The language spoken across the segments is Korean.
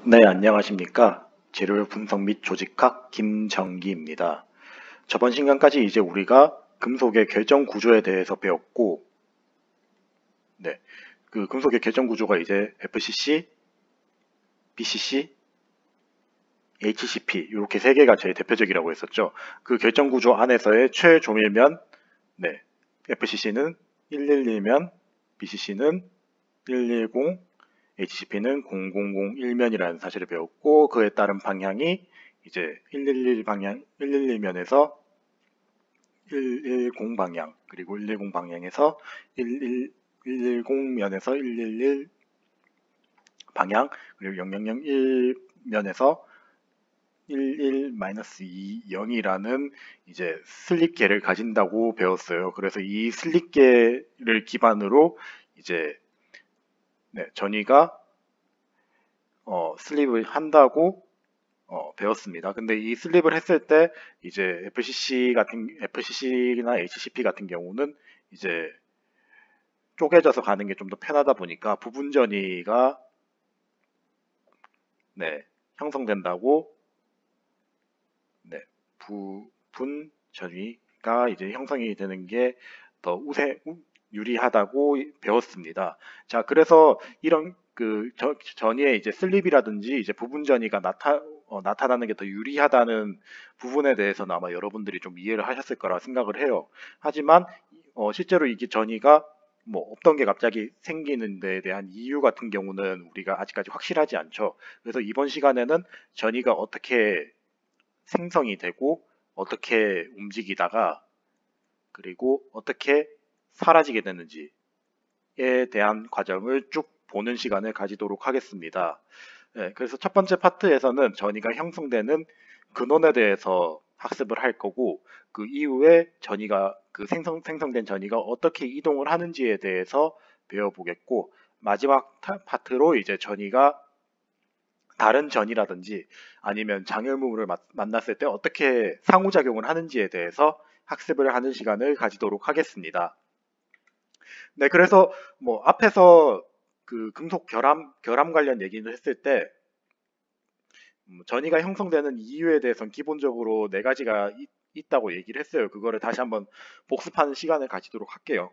네, 안녕하십니까. 재료 분석 및 조직학 김정기입니다. 저번 시간까지 이제 우리가 금속의 결정 구조에 대해서 배웠고, 네, 그 금속의 결정 구조가 이제 FCC, BCC, HCP 이렇게 세 개가 제일 대표적이라고 했었죠. 그 결정 구조 안에서의 최조밀면, 네, FCC는 111면, BCC는 110, HCP는 0001면이라는 사실을 배웠고 그에 따른 방향이 이제 111 방향, 111면에서 110 방향, 그리고 110 방향에서 110면에서 111 방향, 그리고 0001면에서 11-2 0이라는 이제 슬립계를 가진다고 배웠어요. 그래서 이 슬립계를 기반으로 이제 전위가 슬립을 한다고 배웠습니다. 근데 이 슬립을 했을 때 이제 FCC나 HCP 같은 경우는 이제 쪼개져서 가는 게 좀 더 편하다 보니까 부분 전위가 형성된다고. 네, 부분 전위가 이제 형성이 되는 게 더 유리하다고 배웠습니다. 자, 그래서 이런 그 전위의 이제 슬립이라든지 이제 부분 전위가 나타나는 게 더 유리하다는 부분에 대해서는 아마 여러분들이 좀 이해를 하셨을 거라 생각을 해요. 하지만 실제로 이게 전위가 뭐 없던 게 갑자기 생기는 데에 대한 이유 같은 경우는 우리가 아직까지 확실하지 않죠. 그래서 이번 시간에는 전위가 어떻게 생성이 되고 어떻게 움직이다가 그리고 어떻게 사라지게 되는지에 대한 과정을 쭉 보는 시간을 가지도록 하겠습니다. 그래서 첫 번째 파트에서는 전위가 형성되는 근원에 대해서 학습을 할 거고 그 이후에 전위가 그 생성된 전위가 어떻게 이동을 하는지에 대해서 배워보겠고 마지막 파트로 이제 전위가 다른 전이라든지 아니면 장애물을 만났을 때 어떻게 상호작용을 하는지에 대해서 학습을 하는 시간을 가지도록 하겠습니다. 네, 그래서 뭐 앞에서 그 금속 결함 관련 얘기를 했을 때 전이가 형성되는 이유에 대해서는 기본적으로 네 가지가 있다고 얘기를 했어요. 그거를 다시 한번 복습하는 시간을 가지도록 할게요.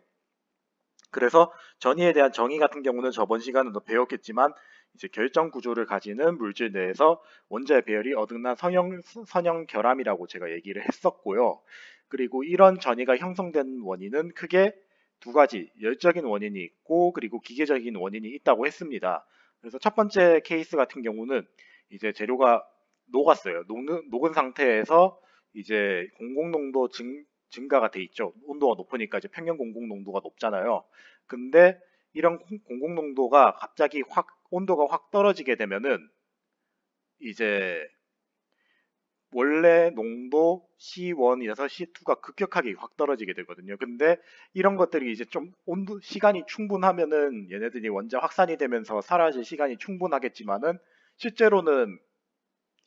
그래서 전이에 대한 정의 같은 경우는 저번 시간에도 배웠겠지만 이제 결정 구조를 가지는 물질 내에서 원자의 배열이 어긋난 선형 결함이라고 제가 얘기를 했었고요. 그리고 이런 전이가 형성된 원인은 크게 두 가지, 열적인 원인이 있고 그리고 기계적인 원인이 있다고 했습니다. 그래서 첫 번째 케이스 같은 경우는 이제 재료가 녹았어요. 녹은 상태에서 이제 공공농도 증가가 돼 있죠. 온도가 높으니까 이제 평형 공공농도가 높잖아요. 근데 이런 공공농도가 갑자기 온도가 확 떨어지게 되면은 이제 원래 농도 C1에서 C2가 급격하게 확 떨어지게 되거든요. 근데 이런 것들이 이제 좀 시간이 충분하면은 얘네들이 원자 확산이 되면서 사라질 시간이 충분하겠지만은 실제로는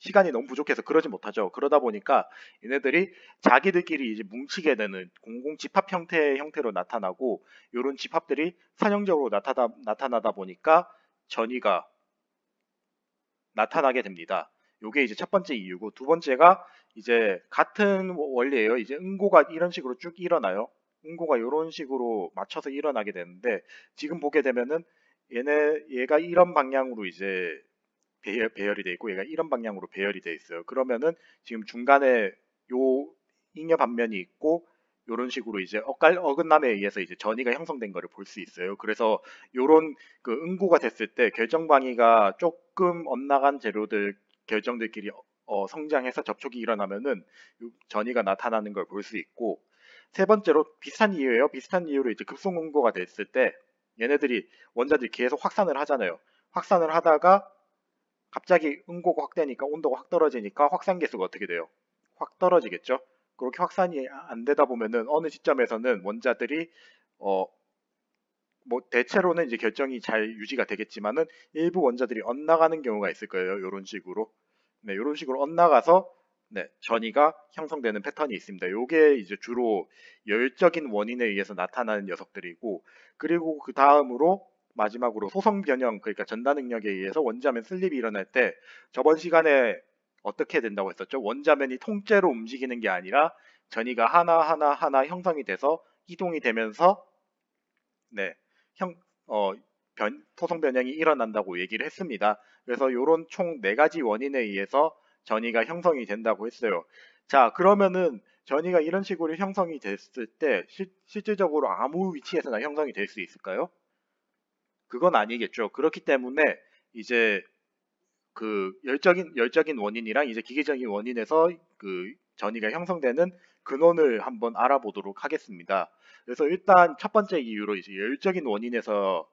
시간이 너무 부족해서 그러지 못하죠. 그러다 보니까 얘네들이 자기들끼리 이제 뭉치게 되는 공공 집합 형태의 형태로 나타나고 이런 집합들이 선형적으로 나타나다 보니까 전이가 나타나게 됩니다. 요게 이제 첫 번째 이유고 두 번째가 이제 같은 원리예요. 이제 응고가 이런 식으로 쭉 일어나요. 응고가 이런 식으로 맞춰서 일어나게 되는데 지금 보게 되면은 얘가 이런 방향으로 이제 배열이 돼 있고 얘가 이런 방향으로 배열이 돼 있어요. 그러면은 지금 중간에 요 잉여 반면이 있고 요런 식으로 이제 어긋남에 의해서 이제 전이가 형성된 거를 볼 수 있어요. 그래서 요런 그 응고가 됐을 때 결정 방위가 조금 엇나간 재료들 결정들끼리 성장해서 접촉이 일어나면은 전이가 나타나는 걸 볼 수 있고 세 번째로 비슷한 이유예요. 비슷한 이유로 이제 급속 응고가 됐을 때 얘네들이 원자들이 계속 확산을 하잖아요. 확산을 하다가 갑자기 응고가 확 되니까 온도가 확 떨어지니까 확산 계수가 어떻게 돼요? 확 떨어지겠죠? 그렇게 확산이 안 되다 보면은 어느 시점에서는 원자들이 어 뭐 대체로는 이제 결정이 잘 유지가 되겠지만은 일부 원자들이 엇나가는 경우가 있을 거예요. 이런 식으로. 네, 이런 식으로 엇나가서 전이가 형성되는 패턴이 있습니다. 요게 이제 주로 열적인 원인에 의해서 나타나는 녀석들이고 그리고 그 다음으로 마지막으로 소성 변형, 그러니까 전달 능력에 의해서 원자면 슬립이 일어날 때 저번 시간에 어떻게 된다고 했었죠? 원자면이 통째로 움직이는 게 아니라 전이가 하나 형성이 돼서 이동이 되면서 네, 형, 어, 토성 변형이 일어난다고 얘기를 했습니다. 그래서 이런 총 4가지 원인에 의해서 전이가 형성이 된다고 했어요. 자, 그러면은 전이가 이런 식으로 형성이 됐을 때 실질적으로 아무 위치에서나 형성이 될 수 있을까요? 그건 아니겠죠. 그렇기 때문에 이제 그 열적인 원인이랑 이제 기계적인 원인에서 그 전이가 형성되는 근원을 한번 알아보도록 하겠습니다. 그래서 일단 첫 번째 이유로 이제 열적인 원인에서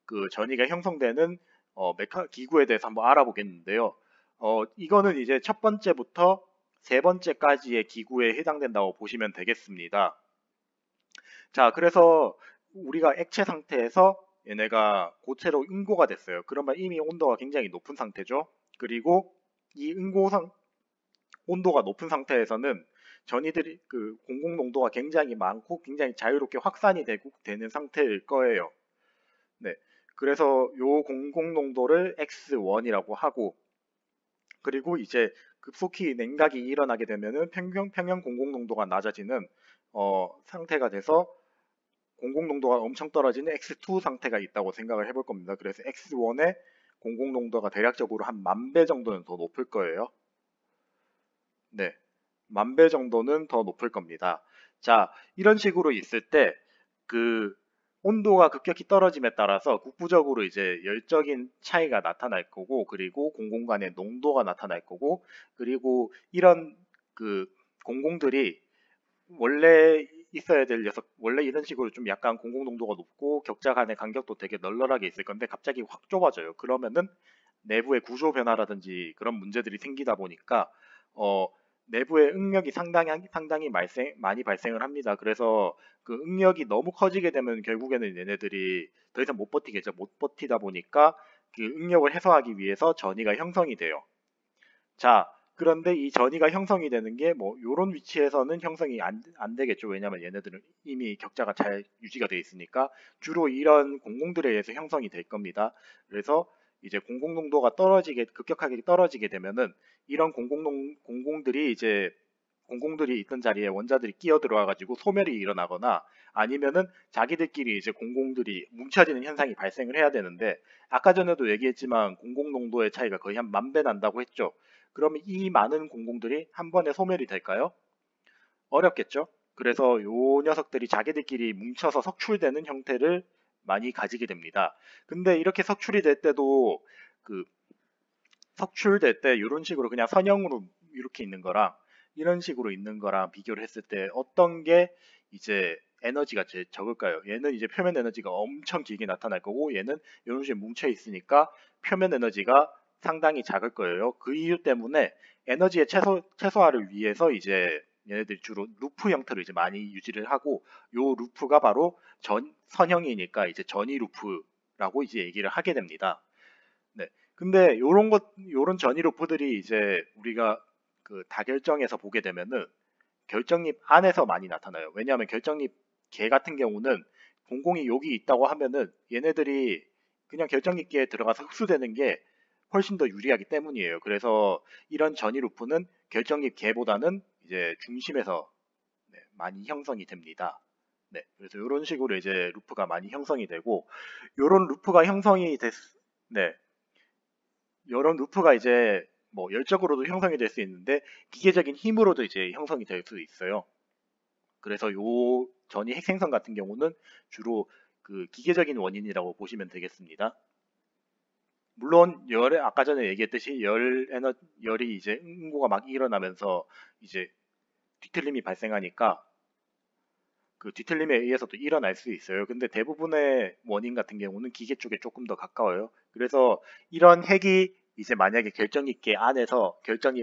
그 전이가 형성되는 기구에 대해서 한번 알아보겠는데요. 이거는 이제 첫 번째부터 세 번째까지의 기구에 해당된다고 보시면 되겠습니다. 자, 그래서 우리가 액체 상태에서 얘네가 고체로 응고가 됐어요. 그러면 이미 온도가 굉장히 높은 상태죠. 그리고 이 온도가 높은 상태에서는 전이들이 그 공공 농도가 굉장히 많고 굉장히 자유롭게 확산이 되는 상태일 거예요. 네. 그래서 요 공공 농도를 X1이라고 하고, 그리고 이제 급속히 냉각이 일어나게 되면은 평형 공공 농도가 낮아지는 상태가 돼서 공공 농도가 엄청 떨어지는 X2 상태가 있다고 생각을 해볼 겁니다. 그래서 X1의 공공 농도가 대략적으로 한 10,000배 정도는 더 높을 거예요. 네. 10,000배 정도는 더 높을 겁니다. 자, 이런 식으로 있을 때 그 온도가 급격히 떨어짐에 따라서 국부적으로 이제 열적인 차이가 나타날 거고, 그리고 공공간의 농도가 나타날 거고, 그리고 이런 그 공공들이 원래 있어야 될 녀석, 원래 이런 식으로 좀 약간 공공 농도가 높고 격자 간의 간격도 되게 널널하게 있을 건데 갑자기 확 좁아져요. 그러면은 내부의 구조 변화라든지 그런 문제들이 생기다 보니까 어, 내부의 응력이 상당히 많이 발생을 합니다. 그래서 그 응력이 너무 커지게 되면 결국에는 얘네들이 더 이상 못 버티겠죠. 못 버티다 보니까 그 응력을 해소하기 위해서 전이가 형성이 돼요. 자, 그런데 이 전이가 형성이 되는 게 뭐 요런 위치에서는 형성이 안 되겠죠. 왜냐면 얘네들은 이미 격자가 잘 유지가 돼 있으니까 주로 이런 공공들에 의해서 형성이 될 겁니다. 그래서 이제 공공 농도가 급격하게 떨어지게 되면은 이런 공공들이 이제 공공들이 있던 자리에 원자들이 끼어 들어와 가지고 소멸이 일어나거나 아니면은 자기들끼리 이제 공공들이 뭉쳐지는 현상이 발생을 해야 되는데, 아까 전에도 얘기했지만 공공 농도의 차이가 거의 한 10,000배 난다고 했죠. 그러면 이 많은 공공들이 한 번에 소멸이 될까요? 어렵겠죠. 그래서 요 녀석들이 자기들끼리 뭉쳐서 석출되는 형태를 많이 가지게 됩니다. 근데 이렇게 석출이 될 때도 그 석출될 때 이런 식으로 그냥 선형으로 이렇게 있는 거랑 이런 식으로 있는 거랑 비교를 했을 때 어떤 게 이제 에너지가 제일 적을까요? 얘는 이제 표면 에너지가 엄청 길게 나타날 거고, 얘는 이런 식으로 뭉쳐 있으니까 표면 에너지가 상당히 작을 거예요. 그 이유 때문에 에너지의 최소화를 위해서 이제 얘네들이 주로 루프 형태로 이제 많이 유지를 하고, 요 루프가 바로 선형이니까 이제 전이 루프라고 이제 얘기를 하게 됩니다. 네. 근데 요런 전이 루프들이 이제 우리가 그 다결정에서 보게 되면은 결정립 안에서 많이 나타나요. 왜냐하면 결정립 계 같은 경우는 공공이 여기 있다고 하면은 얘네들이 그냥 결정립계에 들어가서 흡수되는 게 훨씬 더 유리하기 때문이에요. 그래서 이런 전이 루프는 결정립 계보다는 이제 중심에서 많이 형성이 됩니다. 네, 그래서 이런 식으로 이제 루프가 많이 형성이 되고, 이런 루프가 네, 이런 루프가 이제 뭐 열적으로도 형성이 될 수 있는데 기계적인 힘으로도 이제 형성이 될 수 있어요. 그래서 요 전이 핵생성 같은 경우는 주로 그 기계적인 원인이라고 보시면 되겠습니다. 물론 아까 전에 얘기했듯이 열이 이제 응고가 막 일어나면서 이제 뒤틀림이 발생하니까 그 뒤틀림에 의해서도 일어날 수 있어요. 근데 대부분의 원인 같은 경우는 기계 쪽에 조금 더 가까워요. 그래서 이런 핵이 이제 만약에 결정입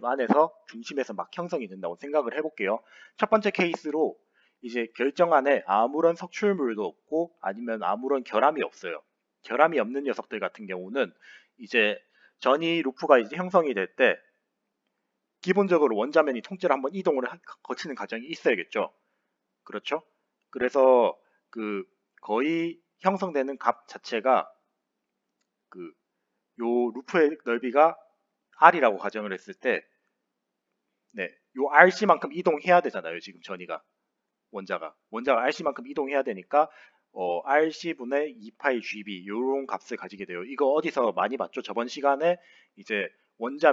안에서 중심에서 막 형성이 된다고 생각을 해볼게요. 첫 번째 케이스로 이제 결정 안에 아무런 석출물도 없고 아니면 아무런 결함이 없어요. 결함이 없는 녀석들 같은 경우는 이제 전이 루프가 이제 형성이 될 때 기본적으로 원자면이 통째로 한번 거치는 과정이 있어야겠죠. 그렇죠? 그래서 그 거의 형성되는 값 자체가 요 루프의 넓이가 r이라고 가정을 했을 때, 요 rc만큼 이동해야 되잖아요. 지금 전이가 원자가 rc만큼 이동해야 되니까 rc분의 2파이 gb 요런 값을 가지게 돼요. 이거 어디서 많이 봤죠? 저번 시간에 이제 원자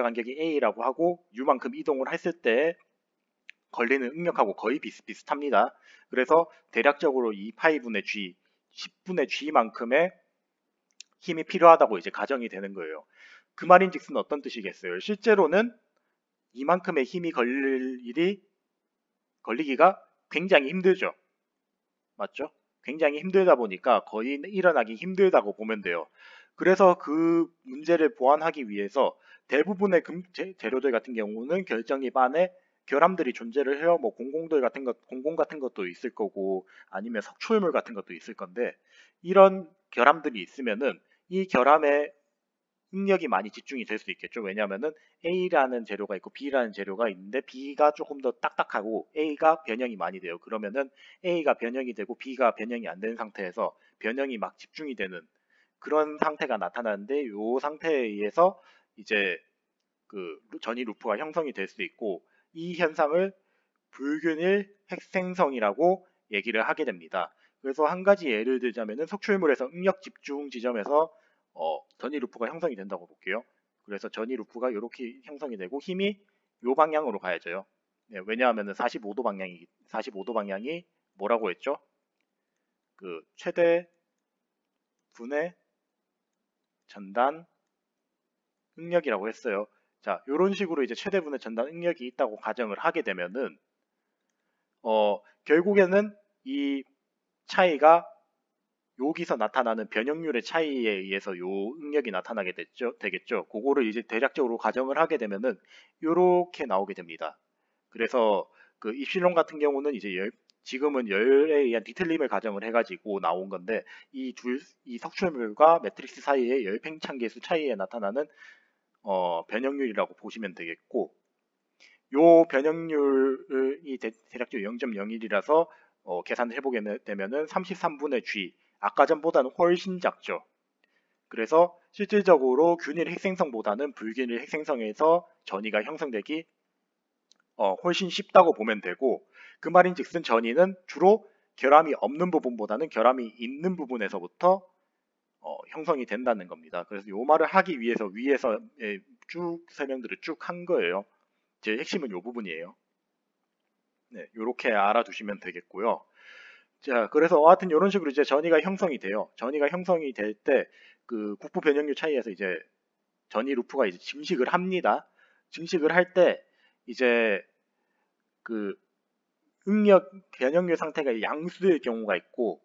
간격이 a라고 하고 u만큼 이동을 했을 때 걸리는 응력하고 거의 비슷비슷합니다. 그래서 대략적으로 2파이분의 g, 10분의 g만큼의 힘이 필요하다고 이제 가정이 되는 거예요. 그 말인즉슨 어떤 뜻이겠어요? 실제로는 이만큼의 힘이 걸리기가 굉장히 힘들죠. 맞죠? 굉장히 힘들다 보니까 거의 일어나기 힘들다고 보면 돼요. 그래서 그 문제를 보완하기 위해서 대부분의 재료들 같은 경우는 결정립 안에 결함들이 존재를 해요. 뭐 공공 같은 것도 있을 거고 아니면 석출물 같은 것도 있을 건데, 이런 결함들이 있으면은 이 결함에 응력이 많이 집중이 될 수 있겠죠. 왜냐하면은 A라는 재료가 있고 B라는 재료가 있는데 B가 조금 더 딱딱하고 A가 변형이 많이 돼요. 그러면은 A가 변형이 되고 B가 변형이 안 되는 상태에서 변형이 막 집중이 되는 그런 상태가 나타나는데, 이 상태에 의해서 이제 그 전이 루프가 형성이 될 수 있고, 이 현상을 불균일 핵생성이라고 얘기를 하게 됩니다. 그래서 한 가지 예를 들자면은 석출물에서 응력 집중 지점에서 전이 루프가 형성이 된다고 볼게요. 그래서 전이 루프가 이렇게 형성이 되고 힘이 이 방향으로 가야죠. 왜냐하면 45도 방향이 뭐라고 했죠? 그 최대 분의 전단 응력이라고 했어요. 자, 이런 식으로 이제 최대 분의 전단 응력이 있다고 가정을 하게 되면은 결국에는 이 차이가 여기서 나타나는 변형률의 차이에 의해서 요 응력이 나타나게 되겠죠. 그거를 이제 대략적으로 가정을 하게 되면은 요렇게 나오게 됩니다. 그래서 그 입실론 같은 경우는 이제 지금은 열에 의한 뒤틀림을 가정을 해가지고 나온 건데, 이 석출물과 매트릭스 사이의 열 팽창계수 차이에 나타나는 변형률이라고 보시면 되겠고, 요 변형률이 대략적으로 0.01이라서 계산을 해보게 되면은 33분의 g, 아까 전보다는 훨씬 작죠. 그래서 실질적으로 균일 핵생성보다는 불균일 핵생성에서 전이가 형성되기 훨씬 쉽다고 보면 되고, 그 말인즉슨 전이는 주로 결함이 없는 부분보다는 결함이 있는 부분에서부터 형성이 된다는 겁니다. 그래서 이 말을 하기 위해서 위에서 쭉 설명들을 쭉 한 거예요. 제 핵심은 이 부분이에요. 네, 이렇게 알아두시면 되겠고요. 자, 그래서 하여튼 이런 식으로 이제 전이가 형성이 돼요. 전이가 형성이 될 때 그 국부 변형률 차이에서 이제 전이 루프가 이제 증식을 합니다. 증식을 할 때 이제 그 응력 변형률 상태가 양수일 경우가 있고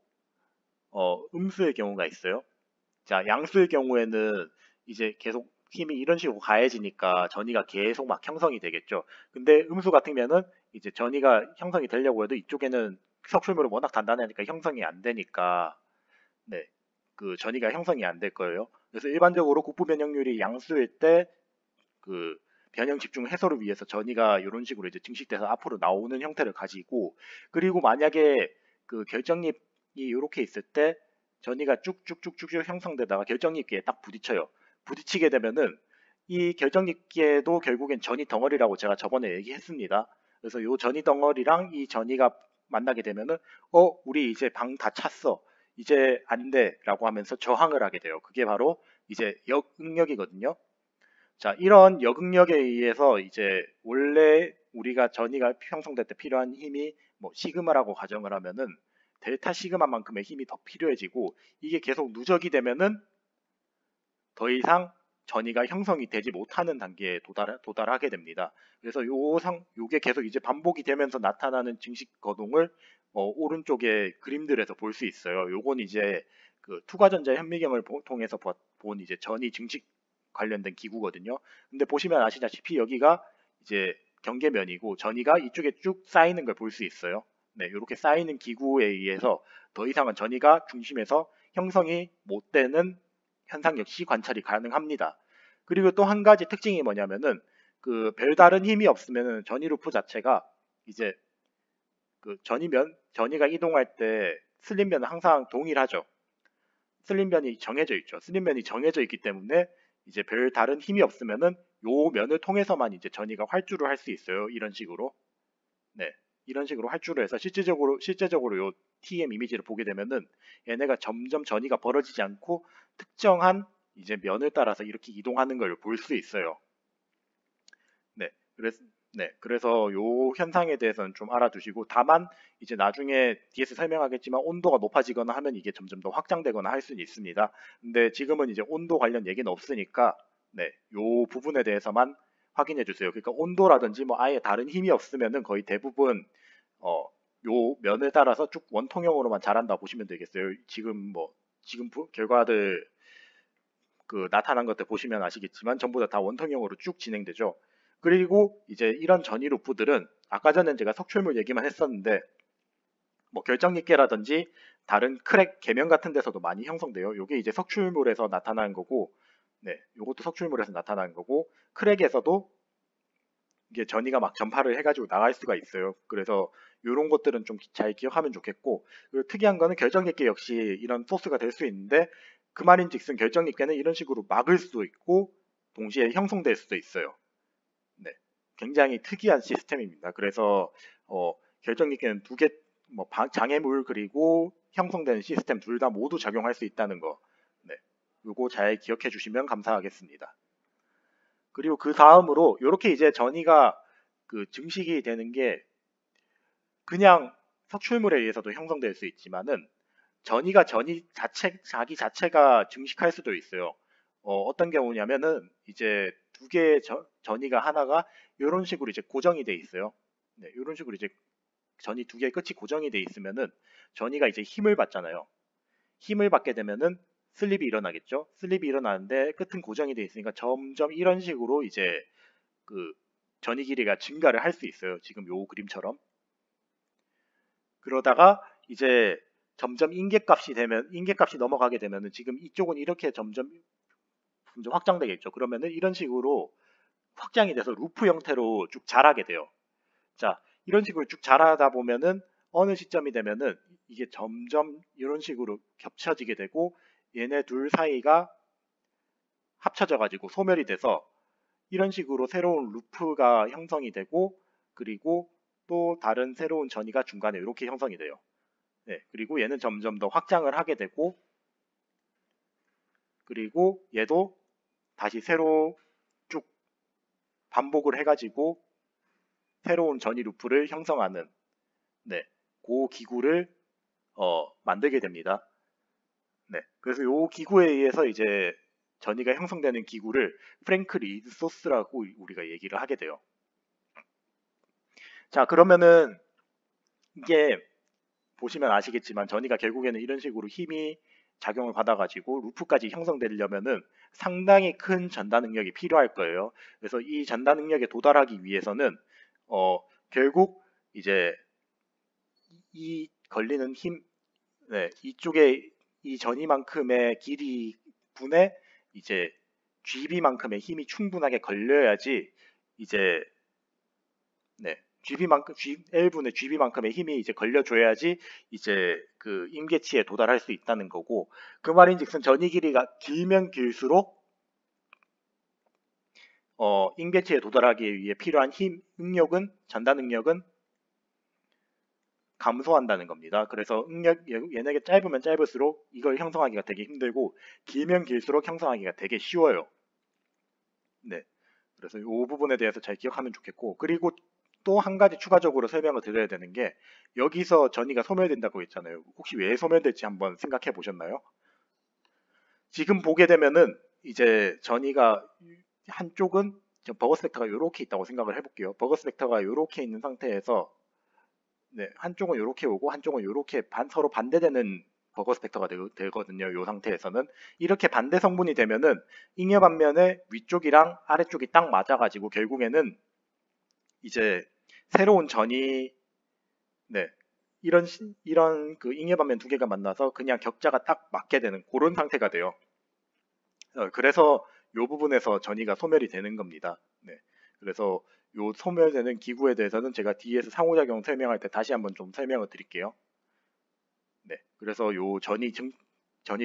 음수일 경우가 있어요. 자, 양수일 경우에는 이제 계속 힘이 이런 식으로 가해지니까 전이가 계속 막 형성이 되겠죠. 근데 음수 같으면은 이제 전이가 형성이 되려고 해도 이쪽에는 석출물은 워낙 단단하니까 형성이 안 되니까, 네, 그 전이가 형성이 안 될 거예요. 그래서 일반적으로 국부 변형률이 양수일 때 그 변형 집중 해소를 위해서 전이가 이런 식으로 이제 증식돼서 앞으로 나오는 형태를 가지고, 그리고 만약에 그 결정립이 이렇게 있을 때 전이가 쭉쭉쭉쭉 형성되다가 결정립기에 딱 부딪혀요. 부딪히게 되면은 이 결정립기에도 결국엔 전이 덩어리라고 제가 저번에 얘기했습니다. 그래서 이 전이 덩어리랑 이 전이가 만나게 되면은 우리 이제 방 다 찼어, 이제 안 돼 라고 하면서 저항을 하게 돼요. 그게 바로 이제 역응력이거든요. 자, 이런 역응력에 의해서 이제 원래 우리가 전이가 형성될 때 필요한 힘이 뭐 시그마라고 가정을 하면은 델타 시그마만큼의 힘이 더 필요해지고, 이게 계속 누적이 되면은 더 이상 전이가 형성이 되지 못하는 단계에 도달하게 됩니다. 그래서 요게 계속 이제 반복이 되면서 나타나는 증식 거동을 오른쪽에 그림들에서 볼 수 있어요. 요건 이제 그 투과전자 현미경을 통해서 본 이제 전이 증식 관련된 기구거든요. 근데 보시면 아시다시피 여기가 이제 경계면이고 전이가 이쪽에 쭉 쌓이는 걸 볼 수 있어요. 네, 이렇게 쌓이는 기구에 의해서 더 이상은 전이가 중심에서 형성이 못 되는 현상 역시 관찰이 가능합니다. 그리고 또 한 가지 특징이 뭐냐면은 그 별다른 힘이 없으면은 전이 루프 자체가 이제 그 전이가 이동할 때 슬림면은 항상 동일하죠. 슬림면이 정해져 있죠. 슬림면이 정해져 있기 때문에 이제 별 다른 힘이 없으면은 요 면을 통해서만 이제 전이가 활주를 할 수 있어요. 이런 식으로. 네. 이런 식으로 활주를 해서 실제적으로 요 TM 이미지를 보게 되면은 얘네가 점점 전이가 벌어지지 않고 특정한 이제 면을 따라서 이렇게 이동하는 걸 볼 수 있어요. 네. 그래서 요 현상에 대해서는 좀 알아두시고, 다만 이제 나중에 뒤에서 설명하겠지만 온도가 높아지거나 하면 이게 점점 더 확장되거나 할 수는 있습니다. 근데 지금은 이제 온도 관련 얘기는 없으니까 네, 요 부분에 대해서만 확인해 주세요. 그러니까 온도라든지 뭐 아예 다른 힘이 없으면은 거의 대부분 요 면을 따라서 쭉 원통형으로만 자란다 보시면 되겠어요. 지금 결과들 그 나타난 것들 보시면 아시겠지만 전부 다 원통형으로 쭉 진행되죠. 그리고 이제 이런 전이 루프들은 아까 전에 제가 석출물 얘기만 했었는데 뭐 결정립계라든지 다른 크랙 계면 같은 데서도 많이 형성돼요. 요게 이제 석출물에서 나타나는 거고, 네, 요것도 석출물에서 나타나는 거고, 크랙에서도 이게 전이가 막 전파를 해가지고 나갈 수가 있어요. 그래서 이런 것들은 좀 잘 기억하면 좋겠고, 그리고 특이한 거는 결정립계 역시 이런 소스가 될 수 있는데, 그 말인즉슨 결정립계는 이런 식으로 막을 수도 있고 동시에 형성될 수도 있어요. 네, 굉장히 특이한 시스템입니다. 그래서 결정립계는 두 개, 뭐 장애물 그리고 형성되는 시스템 둘 다 모두 작용할 수 있다는 거, 네, 요거 잘 기억해 주시면 감사하겠습니다. 그리고 그 다음으로 이렇게 이제 전이가 그 증식이 되는 게 그냥 석출물에 의해서도 형성될 수 있지만은 전이가 자기 자체가 증식할 수도 있어요. 어떤 경우냐면은 이제 두 개의 전이가 하나가 이런 식으로 이제 고정이 돼 있어요. 네, 이런 식으로 이제 전이 두 개의 끝이 고정이 돼 있으면은 전이가 이제 힘을 받잖아요. 힘을 받게 되면은 슬립이 일어나겠죠. 슬립이 일어나는데 끝은 고정이 돼 있으니까 점점 이런 식으로 이제 그 전이 길이가 증가를 할 수 있어요. 지금 요 그림처럼. 그러다가 이제 점점 인계값이 넘어가게 되면은 지금 이쪽은 이렇게 점점 확장되겠죠. 그러면은 이런 식으로 확장이 돼서 루프 형태로 쭉 자라게 돼요. 자, 이런 식으로 쭉 자라다 보면은 어느 시점이 되면은 이게 점점 이런 식으로 겹쳐지게 되고 얘네 둘 사이가 합쳐져 가지고 소멸이 돼서 이런 식으로 새로운 루프가 형성이 되고, 그리고 또 다른 새로운 전이가 중간에 이렇게 형성이 돼요. 네, 그리고 얘는 점점 더 확장을 하게 되고, 그리고 얘도 다시 새로 쭉 반복을 해가지고 새로운 전이 루프를 형성하는, 네, 그 기구를 만들게 됩니다. 네, 그래서 이 기구에 의해서 이제 전이가 형성되는 기구를 프랭크 리드 소스라고 우리가 얘기를 하게 돼요. 자, 그러면은 이게 보시면 아시겠지만 전이가 결국에는 이런 식으로 힘이 작용을 받아가지고 루프까지 형성되려면은 상당히 큰 전달 능력이 필요할 거예요. 그래서 이 전달 능력에 도달하기 위해서는 결국 이제 이 걸리는 힘, 네, 이쪽에 이 전이만큼의 길이 분에 이제 GB만큼의 힘이 충분하게 걸려야지 이제 네, L분의 GB만큼의 힘이 이제 걸려줘야지 이제 그 임계치에 도달할 수 있다는 거고, 그 말인즉슨 전이 길이가 길면 길수록 임계치에 도달하기 위해 필요한 전달 능력은 감소한다는 겁니다. 그래서 얘네가 짧으면 짧을수록 이걸 형성하기가 되게 힘들고 길면 길수록 형성하기가 되게 쉬워요. 네, 그래서 이 부분에 대해서 잘 기억하면 좋겠고, 그리고 또 한 가지 추가적으로 설명을 드려야 되는 게 여기서 전이가 소멸된다고 했잖아요. 혹시 왜 소멸될지 한번 생각해 보셨나요? 지금 보게 되면은 이제 전이가 한쪽은 버거스 벡터가 이렇게 있다고 생각을 해볼게요. 버거스 벡터가 이렇게 있는 상태에서 네, 한쪽은 이렇게 오고 한쪽은 이렇게 서로 반대되는 버거스 벡터가 되거든요. 이 상태에서는 이렇게 반대 성분이 되면은 잉여 반면에 위쪽이랑 아래쪽이 딱 맞아가지고 결국에는 이제 새로운 전이 네, 이런 그 잉여 반면 두 개가 만나서 그냥 격자가 딱 맞게 되는 그런 상태가 돼요. 그래서 이 부분에서 전이가 소멸이 되는 겁니다. 네, 그래서 요 소멸되는 기구에 대해서는 제가 뒤에서 상호작용 설명할 때 다시 한번 좀 설명을 드릴게요. 네, 그래서 요 전이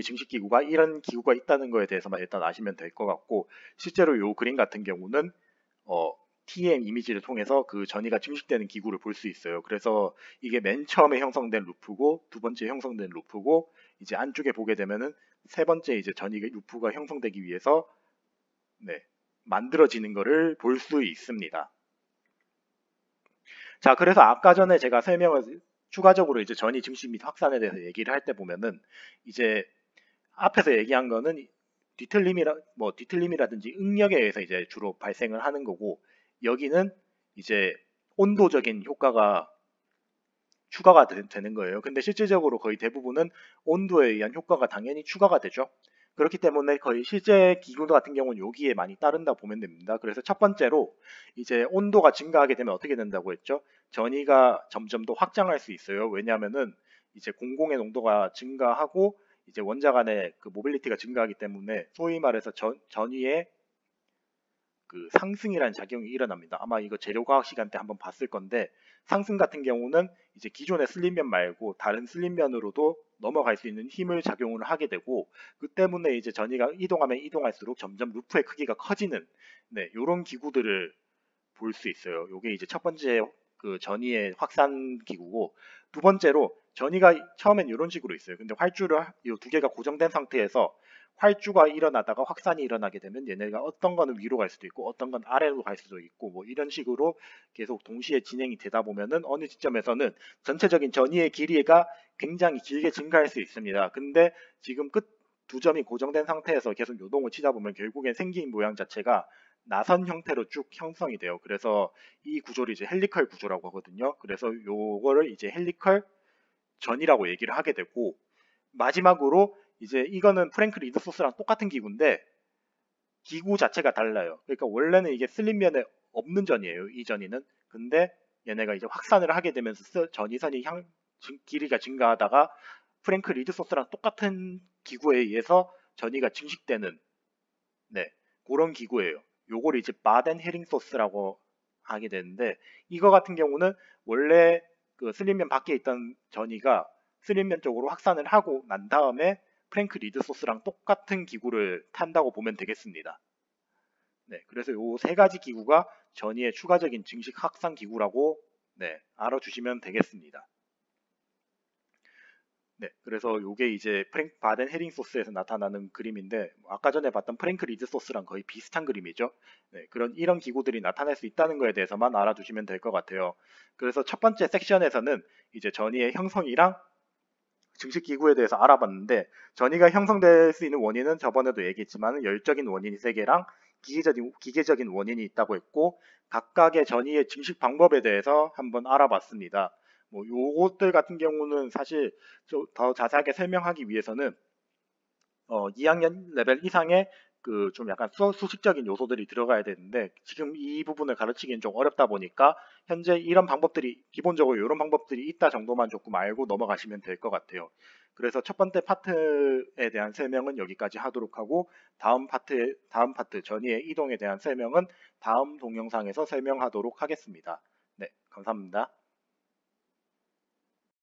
증식기구가 이런 기구가 있다는 거에 대해서만 일단 아시면 될 것 같고, 실제로 요 그림 같은 경우는 TM 이미지를 통해서 그 전이가 증식되는 기구를 볼 수 있어요. 그래서 이게 맨 처음에 형성된 루프고 두 번째 형성된 루프고, 이제 안쪽에 보게 되면은 세 번째 이제 전이 루프가 형성되기 위해서 네, 만들어지는 거를 볼 수 있습니다. 자, 그래서 아까 전에 제가 설명을 추가적으로 이제 전이 증식 및 확산에 대해서 얘기를 할 때 보면은 이제 앞에서 얘기한 거는 뒤틀림이라든지 응력에 의해서 이제 주로 발생을 하는 거고, 여기는 이제 온도적인 효과가 추가가 되는 거예요. 근데 실질적으로 거의 대부분은 온도에 의한 효과가 당연히 추가가 되죠. 그렇기 때문에 거의 실제 기구 같은 경우는 여기에 많이 따른다 보면 됩니다. 그래서 첫 번째로 이제 온도가 증가하게 되면 어떻게 된다고 했죠? 전이가 점점 더 확장할 수 있어요. 왜냐하면은 이제 공공의 농도가 증가하고 이제 원자 간의 그 모빌리티가 증가하기 때문에 소위 말해서 전위의 그 상승이라는 작용이 일어납니다. 아마 이거 재료과학 시간 때 한번 봤을 건데, 상승 같은 경우는 이제 기존의 슬림면 말고 다른 슬림면으로도 넘어갈 수 있는 힘을 작용을 하게 되고, 그 때문에 이제 전이가 이동하면 이동할수록 점점 루프의 크기가 커지는 이런 기구들을 볼 수 있어요. 이게 이제 첫 번째 그 전이의 확산 기구고, 두 번째로 전이가 처음엔 이런 식으로 있어요. 근데 활주를 이 두 개가 고정된 상태에서 활주가 일어나다가 확산이 일어나게 되면 얘네가 어떤 거는 위로 갈 수도 있고 어떤 건 아래로 갈 수도 있고 뭐 이런 식으로 계속 동시에 진행이 되다 보면은 어느 시점에서는 전체적인 전이의 길이가 굉장히 길게 증가할 수 있습니다. 근데 지금 끝 두 점이 고정된 상태에서 계속 요동을 치다 보면 결국엔 생긴 모양 자체가 나선 형태로 쭉 형성이 돼요. 그래서 이 구조를 이제 헬리컬 구조라고 하거든요. 그래서 요거를 이제 헬리컬 전이라고 얘기를 하게 되고, 마지막으로 이제 이거는 프랭크 리드 소스랑 똑같은 기구인데 기구 자체가 달라요. 그러니까 원래는 이게 슬림면에 없는 전이에요. 이 전이는. 근데 얘네가 이제 확산을 하게 되면서 전이선이 길이가 증가하다가 프랭크 리드 소스랑 똑같은 기구에 의해서 전이가 증식되는 그런 기구예요. 요걸 이제 바덴 헤링 소스라고 하게 되는데, 이거 같은 경우는 원래 그 슬림면 밖에 있던 전이가 슬림면 쪽으로 확산을 하고 난 다음에 프랭크 리드 소스랑 똑같은 기구를 탄다고 보면 되겠습니다. 그래서 요 세 가지 기구가 전이의 추가적인 증식 확산 기구라고 알아주시면 되겠습니다. 그래서 요게 이제 바덴 헤링 소스에서 나타나는 그림인데, 아까 전에 봤던 프랭크 리드 소스랑 거의 비슷한 그림이죠. 이런 기구들이 나타날 수 있다는 거에 대해서만 알아두시면 될 것 같아요. 그래서 첫 번째 섹션에서는 이제 전이의 형성이랑 증식 기구에 대해서 알아봤는데, 전이가 형성될 수 있는 원인은 저번에도 얘기했지만 열적인 원인이 3개랑 기계적인 원인이 있다고 했고, 각각의 전이의 증식 방법에 대해서 한번 알아봤습니다. 뭐 요것들 같은 경우는 사실 더 자세하게 설명하기 위해서는 2학년 레벨 이상의 그 좀 약간 수식적인 요소들이 들어가야 되는데, 지금 이 부분을 가르치기는 좀 어렵다 보니까 현재 이런 방법들이 기본적으로 이런 방법들이 있다 정도만 조금 알고 넘어가시면 될 것 같아요. 그래서 첫 번째 파트에 대한 설명은 여기까지 하도록 하고, 다음 파트 전이의 이동에 대한 설명은 다음 동영상에서 설명하도록 하겠습니다. 네, 감사합니다.